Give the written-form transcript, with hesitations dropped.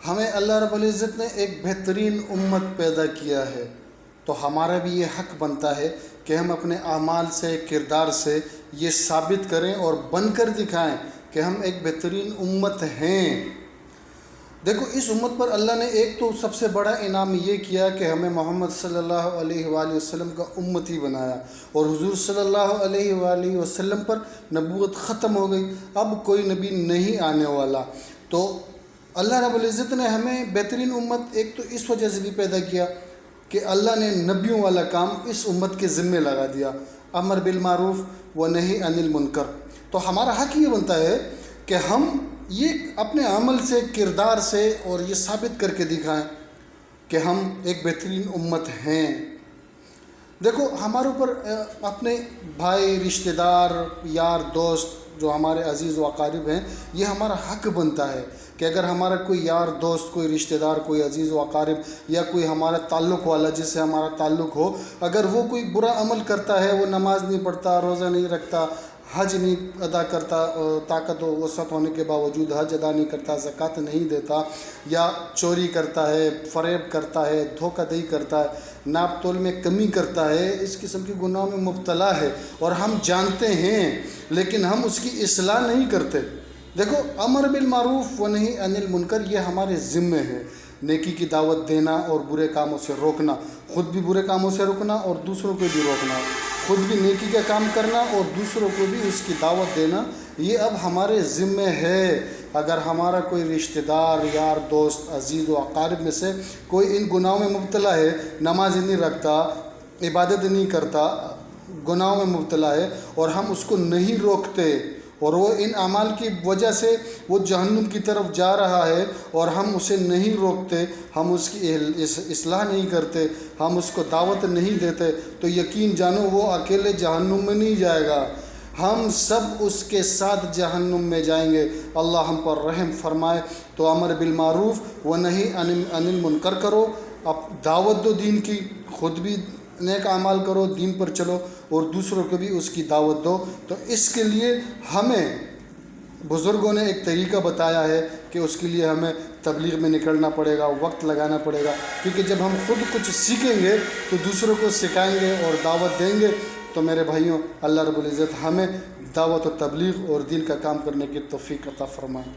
ہمیں اللہ رب العزت نے ایک بہترین امت پیدا کیا ہے، تو ہمارا بھی یہ حق بنتا ہے کہ ہم اپنے اعمال سے، کردار سے یہ ثابت کریں اور بن کر دکھائیں کہ ہم ایک بہترین امت ہیں۔ دیکھو، اس امت پر اللہ نے ایک تو سب سے بڑا انعام یہ کیا کہ ہمیں محمد صلی اللہ علیہ وآلہ وسلم کا امتی بنایا، اور حضور صلی اللہ علیہ وآلہ وسلم پر نبوت ختم ہو گئی، اب کوئی نبی نہیں آنے والا۔ تو اللہ رب العزت نے ہمیں بہترین امت ایک تو اس وجہ سے بھی پیدا کیا کہ اللہ نے نبیوں والا کام اس امت کے ذمے لگا دیا، امر بالمعروف و نہی عن المنکر۔ تو ہمارا حق یہ بنتا ہے کہ ہم یہ اپنے عمل سے، کردار سے اور یہ ثابت کر کے دکھائیں کہ ہم ایک بہترین امت ہیں۔ دیکھو، ہمارے اوپر اپنے بھائی، رشتہ دار، یار، دوست جو ہمارے عزیز و اقارب ہیں، یہ ہمارا حق بنتا ہے کہ اگر ہمارا کوئی یار دوست، کوئی رشتہ دار، کوئی عزیز و اقارب یا کوئی ہمارا تعلق والا جس سے ہمارا تعلق ہو، اگر وہ کوئی برا عمل کرتا ہے، وہ نماز نہیں پڑھتا، روزہ نہیں رکھتا، حج نہیں ادا کرتا، طاقت و وسعت ہونے کے باوجود حج ادا نہیں کرتا، زکوٰۃ نہیں دیتا، یا چوری کرتا ہے، فریب کرتا ہے، دھوکہ دہی کرتا ہے، ناپ تول میں کمی کرتا ہے، اس قسم کے گناہوں میں مبتلا ہے اور ہم جانتے ہیں لیکن ہم اس کی اصلاح نہیں کرتے۔ دیکھو، امر بالمعروف و نہی عن المنکر یہ ہمارے ذمے ہے، نیکی کی دعوت دینا اور برے کاموں سے روکنا، خود بھی برے کاموں سے روکنا اور دوسروں کو بھی روکنا، خود بھی نیکی کا کام کرنا اور دوسروں کو بھی اس کی دعوت دینا، یہ اب ہمارے ذمے ہے۔ اگر ہمارا کوئی رشتہ دار، یار، دوست، عزیز و اقارب میں سے کوئی ان گناہوں میں مبتلا ہے، نماز نہیں رکھتا، عبادت نہیں کرتا، گناہوں میں مبتلا ہے، اور ہم اس کو نہیں روکتے اور وہ ان اعمال کی وجہ سے وہ جہنم کی طرف جا رہا ہے اور ہم اسے نہیں روکتے، ہم اس کی اصلاح نہیں کرتے، ہم اس کو دعوت نہیں دیتے، تو یقین جانو وہ اکیلے جہنم میں نہیں جائے گا، ہم سب اس کے ساتھ جہنم میں جائیں گے۔ اللہ ہم پر رحم فرمائے۔ تو امر بالمعروف و نہی عن المنکر کرو، اب دعوت دو دین کی، خود بھی نیک اعمال کرو، دین پر چلو اور دوسروں کو بھی اس کی دعوت دو۔ تو اس کے لیے ہمیں بزرگوں نے ایک طریقہ بتایا ہے کہ اس کے لیے ہمیں تبلیغ میں نکلنا پڑے گا، وقت لگانا پڑے گا، کیونکہ جب ہم خود کچھ سیکھیں گے تو دوسروں کو سکھائیں گے اور دعوت دیں گے۔ تو میرے بھائیوں، اللہ رب العزت ہمیں دعوت و تبلیغ اور دین کا کام کرنے کی توفیق عطا فرمائے۔